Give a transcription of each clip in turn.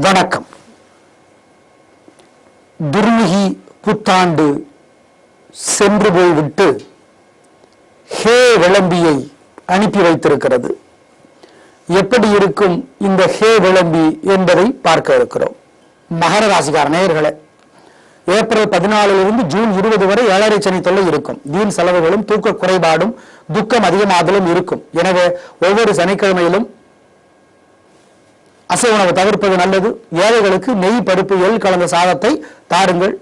வணக்கம். துர்முகி புத்தாண்டு சென்று போய்விட்டு ஹே விளம்பியை அனுப்பி வைத்திருக்கிறது. எப்படி இருக்கும் இந்த ஹே விளம்பி என்பதை பார்க்க இருக்கிறோம். மகர ராசிக்கார நேயர்களே, ஏப்ரல் 14 ஜூன் 20 வரை 7.5 சனி தொல்லை இருக்கும். வீண் செலவுகளும் தூக்க குறைபாடும் துக்கம் அதிகமாதலும் இருக்கும். எனவே ஒவ்வொரு சனிக்கிழமையிலும் அசை உணவு தவிர்ப்பது நல்லது. ஏழைகளுக்கு நெய், பருப்பு, எள் கலந்த சாதத்தை தாருங்கள்.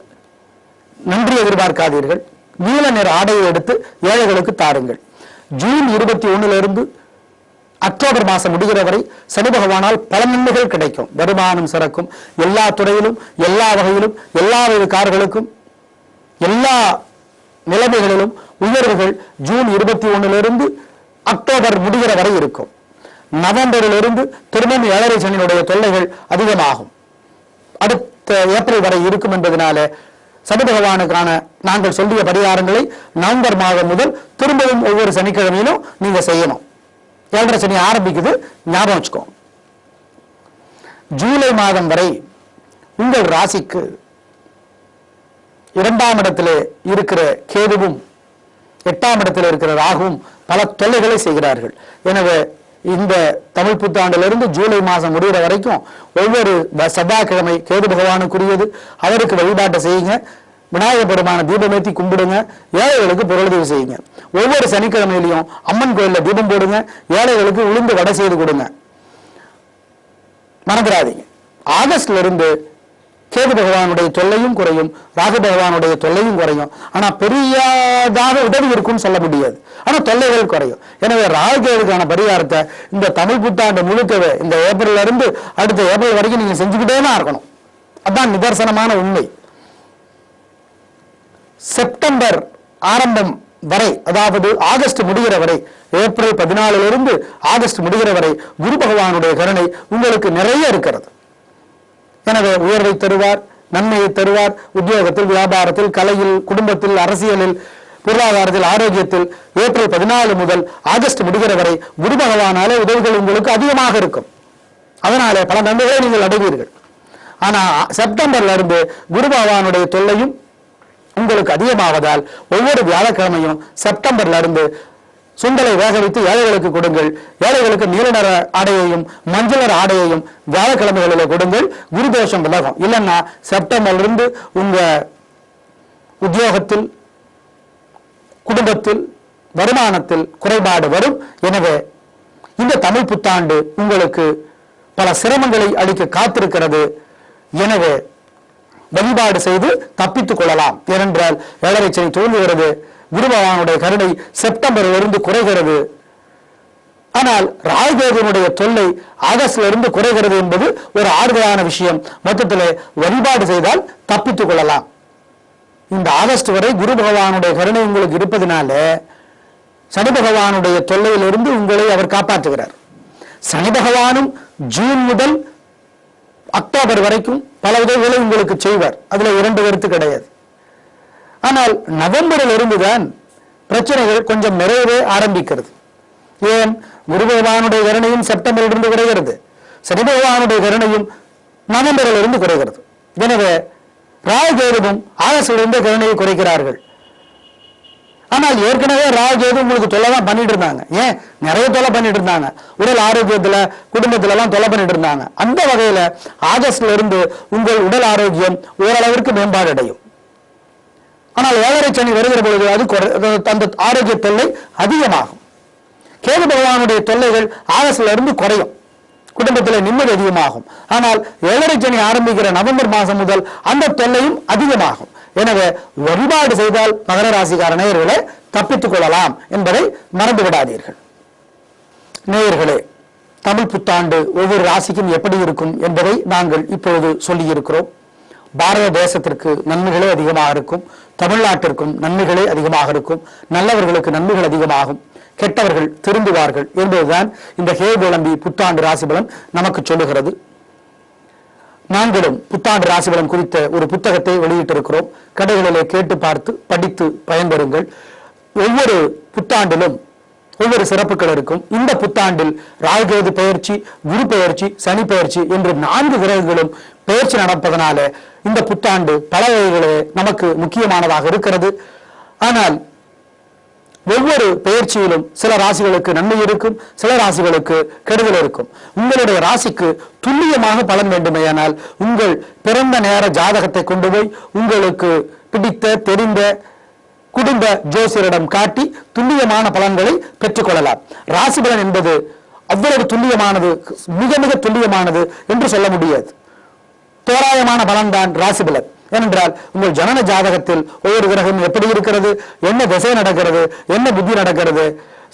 நன்றி எதிர்பார்க்காதீர்கள். நீல நிற ஆடையை எடுத்து ஏழைகளுக்கு தாருங்கள். ஜூன் 21 அக்டோபர் மாதம் முடிகிற வரை சனி பகவானால் பல நன்மைகள் கிடைக்கும். வருமானம் சிறக்கும். எல்லா துறையிலும், எல்லா வகையிலும், எல்லா கார்களுக்கும், எல்லா நிலைமைகளிலும் உயர்வுகள் ஜூன் 21 அக்டோபர் முடிகிற வரை இருக்கும். நவம்பரிலிருந்து திரும்பவும் 7.5 சனியினுடைய தொல்லைகள் அதிகமாகும். அடுத்த ஏப்ரல் வரை இருக்கும் என்பதனால சனி பகவானுக்கான நாங்கள் சொல்லிய பரிகாரங்களை நவம்பர் மாதம் முதல் திரும்பவும் ஒவ்வொரு சனிக்கிழமையிலும் நீங்க செய்யணும். 7.5 சனி ஆரம்பிக்குது, ஞாபகம் வச்சுக்கோங்க. ஜூலை மாதம் வரை உங்கள் ராசிக்கு 2ஆம் இடத்திலே இருக்கிற கேதுவும் 8ஆம் இடத்தில் இருக்கிற ராகுவும் பல தொல்லைகளை செய்கிறார்கள். எனவே இந்த தமிழ் புத்தாண்டிலிருந்து ஜூலை மாதம் முடிகிற வரைக்கும் ஒவ்வொரு செவ்வாய்க்கிழமை கேது பகவானுக்குரியது. அவருக்கு வழிபாட்டை செய்யுங்க. விநாயகர் பெருமான தீபமேத்தி கும்பிடுங்க. ஏழைகளுக்கு பொருளுதவி செய்யுங்க. ஒவ்வொரு சனிக்கிழமையிலையும் அம்மன் கோயிலில் தீபம் போடுங்க. ஏழைகளுக்கு உளுந்து வடை செய்து கொடுங்க. மறந்துடாதீங்க. ஆகஸ்ட்ல இருந்து கேது பகவானுடைய தொல்லையும் குறையும், ராகு பகவானுடைய தொல்லையும் குறையும். ஆனா பெரியதாக உதவி இருக்கும்னு சொல்ல முடியாது. ஆனா தொல்லைகள் குறையும். எனவே ராகுகேதுக்கான பரிகாரத்தை இந்த தமிழ் புத்தாண்டு முழுக்கவே இந்த ஏப்ரல்ல இருந்து அடுத்த ஏப்ரல் வரைக்கும் நீங்க செஞ்சுக்கிட்டே தான் இருக்கணும். அதான் நிதர்சனமான உண்மை. செப்டம்பர் ஆரம்பம் வரை, அதாவது ஆகஸ்ட் முடிகிற வரை, ஏப்ரல் 14 ஆகஸ்ட் முடிகிற வரை குரு பகவானுடைய கருணை உங்களுக்கு நிறைய இருக்கிறது. எனவே உயர்வை தருவார், நன்மையை தருவார். உத்தியோகத்தில், வியாபாரத்தில், கலையில், குடும்பத்தில், அரசியலில், பொருளாதாரத்தில், ஆரோக்கியத்தில் ஏப்ரல் 14 முதல் ஆகஸ்ட் முடிகிற வரை குரு பகவானாலே உதவிகள் உங்களுக்கு அதிகமாக இருக்கும். அதனாலே பல நன்மைகளை நீங்கள் அடைவீர்கள். ஆனா செப்டம்பர்ல இருந்து குரு பகவானுடைய தொல்லையும் உங்களுக்கு அதிகமாவதால் ஒவ்வொரு வியாழக்கிழமையும் செப்டம்பர்ல இருந்து சுண்டலை வேக வைத்து ஏழைகளுக்கு கொடுங்கள். ஏழைகளுக்கு நீல நிற ஆடையையும் மஞ்சள் நிற ஆடையையும் வியாழக்கிழமைகளில் கொடுங்கள். குருதோஷம் விலகும். இல்லைன்னா செப்டம்பர்ல இருந்து உங்க உத்தியோகத்தில், குடும்பத்தில், வருமானத்தில் குறைபாடு வரும். எனவே இந்த தமிழ் புத்தாண்டு உங்களுக்கு பல சிரமங்களை அளிக்க காத்திருக்கிறது. எனவே வழிபாடு செய்து தப்பித்துக் கொள்ளலாம். ஏனென்றால் 7.5 சனி தோன்றுகிறது. குரு பகவானுடைய கருணை செப்டம்பரில் இருந்து குறைகிறது. ஆனால் ராகுகேதுனுடைய தொல்லை ஆகஸ்ட்ல இருந்து குறைகிறது என்பது ஒரு ஆறுதலான விஷயம். மொத்தத்தில் வழிபாடு செய்தால் தப்பித்துக் கொள்ளலாம். இந்த ஆகஸ்ட் வரை குரு பகவானுடைய கருணை உங்களுக்கு இருப்பதனால சனி பகவானுடைய தொல்லையிலிருந்து உங்களை அவர் காப்பாற்றுகிறார். சனி பகவானும் ஜூன் முதல் அக்டோபர் வரைக்கும் பல உதவிகளை உங்களுக்கு செய்வார். அதுல 2 கருத்து கிடையாது. ஆனால் நவம்பரில் இருந்துதான் பிரச்சனைகள் கொஞ்சம் நிறையவே ஆரம்பிக்கிறது. ஏன்? குரு பகவானுடைய கருணையும் செப்டம்பரில் இருந்து குறைகிறது. சனி பகவானுடைய கருணையும் நவம்பரில் இருந்து குறைகிறது. எனவே ராகுகேதுவும் ஆகஸ்டிலிருந்து கருணையை குறைக்கிறார்கள். ஆனால் ஏற்கனவே ராகுகேது உங்களுக்கு தொல்லை தான் பண்ணிட்டு இருந்தாங்க. ஏன்? நிறைய தொல்லை பண்ணிட்டு இருந்தாங்க. உடல் ஆரோக்கியத்துல, குடும்பத்துல எல்லாம் தொல்லை பண்ணிட்டு இருந்தாங்க. அந்த வகையில ஆகஸ்ட்ல இருந்து உங்கள் உடல் ஆரோக்கியம் ஓரளவிற்கு மேம்பாடு அடையும். ஆனால் 7.5 சனி வருகிற பொழுது அந்த ஆரோக்கிய தொல்லை அதிகமாகும். கேது பகவானுடைய தொல்லைகள் ஆகஸ்ட்ல இருந்து குறையும். குடும்பத்தில் நிம்மதி அதிகமாகும். ஆனால் 7.5 சனி ஆரம்பிக்கிற நவம்பர் மாதம் முதல் அந்த தொல்லையும் அதிகமாகும். எனவே வழிபாடு செய்தால் மகர ராசிக்கார நேயர்களை தப்பித்துக் கொள்ளலாம் என்பதை மறந்து விடாதீர்கள். நேயர்களே, தமிழ் புத்தாண்டு ஒவ்வொரு ராசிக்கும் எப்படி இருக்கும் என்பதை நாங்கள் இப்பொழுது சொல்லியிருக்கிறோம். பாரத தேசத்திற்கு நன்மைகளே அதிகமாக இருக்கும். தமிழ்நாட்டிற்கும் நன்மைகளே அதிகமாக இருக்கும். நல்லவர்களுக்கு நன்மைகள் அதிகமாகும். கெட்டவர்கள் திருந்துவார்கள் என்பதுதான் இந்த ஹே விளம்பி புத்தாண்டு ராசிபலன் நமக்கு சொல்லுகிறது. நாங்களும் புத்தாண்டு ராசிபலன் குறித்த ஒரு புத்தகத்தை வெளியிட்டிருக்கிறோம். கடைகளிலே கேட்டு பார்த்து படித்து பயன்பெறுங்கள். ஒவ்வொரு புத்தாண்டிலும் ஒவ்வொரு சிறப்புகள் இருக்கும். இந்த புத்தாண்டில் ராகுகேது பெயர்ச்சி, குரு பெயர்ச்சி, சனி பெயர்ச்சி என்று 4 கிரகங்களும் பெயர்ச்சி நடப்பதனால இந்த புத்தாண்டு பல வகைகளே நமக்கு முக்கியமானதாக இருக்கிறது. ஆனால் ஒவ்வொரு பெயர்ச்சியிலும் சில ராசிகளுக்கு நன்மை இருக்கும், சில ராசிகளுக்கு கெடுதல் இருக்கும். உங்களுடைய ராசிக்கு துல்லியமாக பலன் வேண்டுமேயானால் உங்கள் பிறந்த நேர ஜாதகத்தை கொண்டு போய் உங்களுக்கு பிடித்த தெரிந்த குடும்ப ஜோசியரிடம் காட்டி துல்லியமான பலன்களை பெற்றுக்கொள்ளலாம். ராசி பலன் என்பது அவ்வளவு துல்லியமானது, மிக மிக துல்லியமானது என்று சொல்ல முடியாது. தோராயமான பலன் தான் ராசி பலன். ஏனென்றால் உங்கள் ஜனன ஜாதகத்தில் ஒவ்வொரு கிரகம் எப்படி இருக்கிறது, என்ன திசை நடக்கிறது, என்ன புத்தி நடக்கிறது,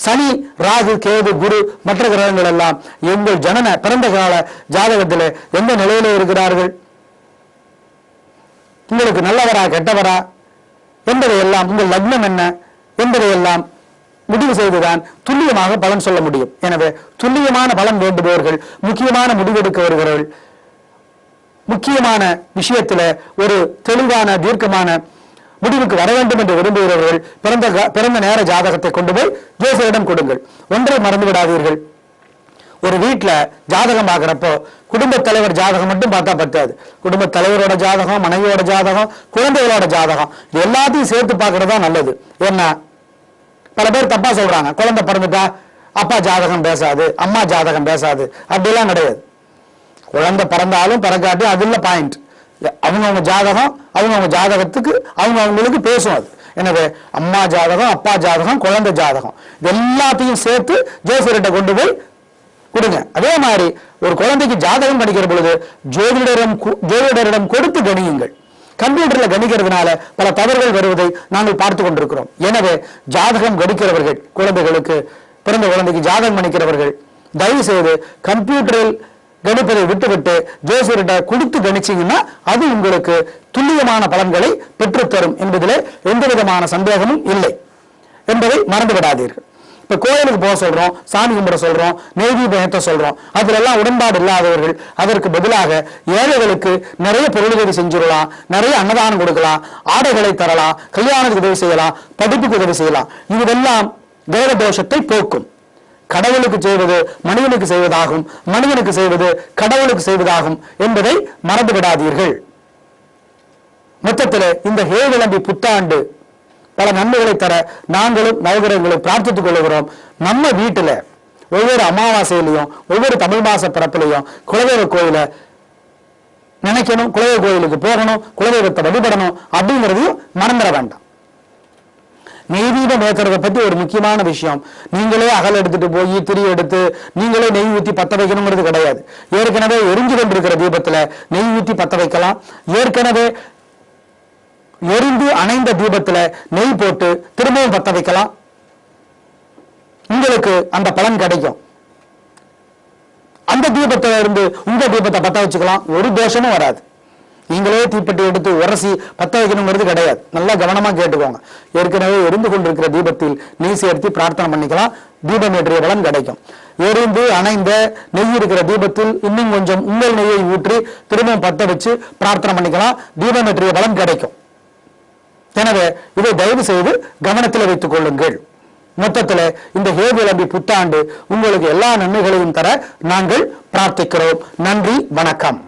சனி, ராகு, கேது, குரு, மற்ற கிரகங்கள் எல்லாம் எங்கள் ஜனன பிறந்த கால ஜாதகத்தில் எந்த நிலையில இருக்கிறார்கள், உங்களுக்கு நல்லவரா கெட்டவரா என்பதையெல்லாம், உங்கள் லக்னம் என்ன என்பதையெல்லாம் முடிவு செய்துதான் துல்லியமாக பலன் சொல்ல முடியும். எனவே துல்லியமான பலன் வேண்டுபவர்கள், முக்கியமான முடிவெடுக்க வருகிறவர்கள், முக்கியமான விஷயத்துல ஒரு தெளிவான தீர்க்கமான முடிவுக்கு வர வேண்டும் என்று விரும்புகிறவர்கள் பிறந்த நேர ஜாதகத்தை கொண்டு போய் ஜோசியரிடம் கொடுங்கள். ஒன்றை மறந்து விடாதீர்கள், ஒரு வீட்டுல ஜாதகம் பார்க்கிறப்போ குடும்பத் தலைவர் ஜாதகம் மட்டும் பார்த்தா பத்தாது. குடும்பத் தலைவரோட ஜாதகம், மனைவியோட ஜாதகம், குழந்தைகளோட ஜாதகம், இது எல்லாத்தையும் சேர்த்து பார்க்கறது தான் நல்லது. ஏன்னா பல பேர் தப்பா சொல்றாங்க, குழந்தை பிறந்துட்டா அப்பா ஜாதகம் பேசாது, அம்மா ஜாதகம் பேசாது, அப்படிலாம் கிடையாது. குழந்தை பிறந்தாலும் பிறக்காட்டியும் அது இல்ல பாயிண்ட். அவங்கவுங்க ஜாதகம் அவங்கவுங்க ஜாதகத்துக்கு அவங்களுக்கு பேசும் அது. எனவே அம்மா ஜாதகம், அப்பா ஜாதகம், குழந்தை ஜாதகம், இது எல்லாத்தையும் சேர்த்து ஜோசியர்கிட்ட கொண்டு போய் கொடுங்க. அதே மாதிரி ஒரு குழந்தைக்கு ஜாதகம் கணிக்கிற பொழுது ஜோதிடரிடம் கொடுத்து கணியுங்கள். கம்ப்யூட்டர்ல கணிக்கிறதுனால பல தவறுகள் வருவதை நாங்கள் பார்த்து கொண்டிருக்கிறோம். எனவே ஜாதகம் கணிக்கிறவர்கள், குழந்தைகளுக்கு பிறந்த குழந்தைக்கு ஜாதகம் கணிக்கிறவர்கள் தயவு செய்து கம்ப்யூட்டரில் கணிப்பதை விட்டுவிட்டு ஜோசியர்கிட்ட கொடுத்து கணிச்சீங்கன்னா அது உங்களுக்கு துல்லியமான பலன்களை பெற்றுத்தரும் என்பதிலே எந்த விதமான சந்தேகமும் இல்லை என்பதை மறந்து விடாதீர்கள். இப்ப கோயிலுக்கு போக சொல்றோம், சாமி கும்பிட சொல்றோம், நெய்தீபம் ஏற்ற சொல்றோம், அதுல எல்லாம் உடன்பாடு இல்லாதவர்கள் அதற்கு பதிலாக ஏழைகளுக்கு நிறைய பொருளுதவி செஞ்சிடலாம், நிறைய அன்னதானம் கொடுக்கலாம், ஆடைகளை தரலாம், கல்யாணத்துக்கு உதவி செய்யலாம், படிப்புக்கு உதவி செய்யலாம். இதுவெல்லாம் கிரக தோஷத்தை போக்கும். கடவுளுக்கு செய்வது மனிதனுக்கு செய்வதாகும், மனிதனுக்கு செய்வது கடவுளுக்கு செய்வதாகும் என்பதை மறந்து விடாதீர்கள். மொத்தத்தில் இந்த ஹே விளம்பி புத்தாண்டு பல நன்மைகளை தர நாங்களும் நவகிரகங்களை பிரார்த்தித்துக் கொள்கிறோம். நம்ம வீட்டுல ஒவ்வொரு அமாவாசையிலையும் ஒவ்வொரு தமிழ் மாச பிறப்பிலையும் குலதெய்வ கோயில நினைக்கணும், குலதெய்வ கோயிலுக்கு போகணும், குலதெய்வத்தை வழிபடணும் அப்படிங்கிறதையும் மறந்துட வேண்டாம். நெய்தீபம் ஏற்றுறதை பத்தி ஒரு முக்கியமான விஷயம், நீங்களே அகல் எடுத்துட்டு போய் திரி எடுத்து நீங்களே நெய் ஊத்தி பத்த வைக்கணுங்கிறது கிடையாது. ஏற்கனவே எரிஞ்சு கொண்டிருக்கிற தீபத்துல நெய் ஊத்தி பத்த வைக்கலாம். ஏற்கனவே எரிந்து அணைந்த தீபத்துல நெய் போட்டு திரும்பவும் பத்த வைக்கலாம். உங்களுக்கு அந்த பலன் கிடைக்கும். அந்த தீபத்துல இருந்து உங்க தீபத்தை பத்த வச்சுக்கலாம், ஒரு தோஷமும் வராது. நீங்களே தீப்பெட்டி எடுத்து உரசி பத்த வைக்கணுங்கிறது கிடையாது. நல்லா கவனமா கேட்டுக்கோங்க. ஏற்கனவே எரிந்து கொண்டிருக்கிற தீபத்தில் நெய் சேர்த்து பிரார்த்தனை பண்ணிக்கலாம், தீபம் ஏற்றிய பலன் கிடைக்கும். எரிந்து அணைந்த நெய் இருக்கிற தீபத்தில் இன்னும் கொஞ்சம் உங்கள் நெய்யை ஊற்றி திரும்பவும் பத்த வச்சு பிரார்த்தனை பண்ணிக்கலாம், தீபம் ஏற்றிய பலன் கிடைக்கும். எனவே இதை தயவு செய்து கவனத்தில் வைத்துக் கொள்ளுங்கள். மொத்தத்தில் இந்த ஹே விளம்பி புத்தாண்டு உங்களுக்கு எல்லா நன்மைகளையும் தர நாங்கள் பிரார்த்திக்கிறோம். நன்றி, வணக்கம்.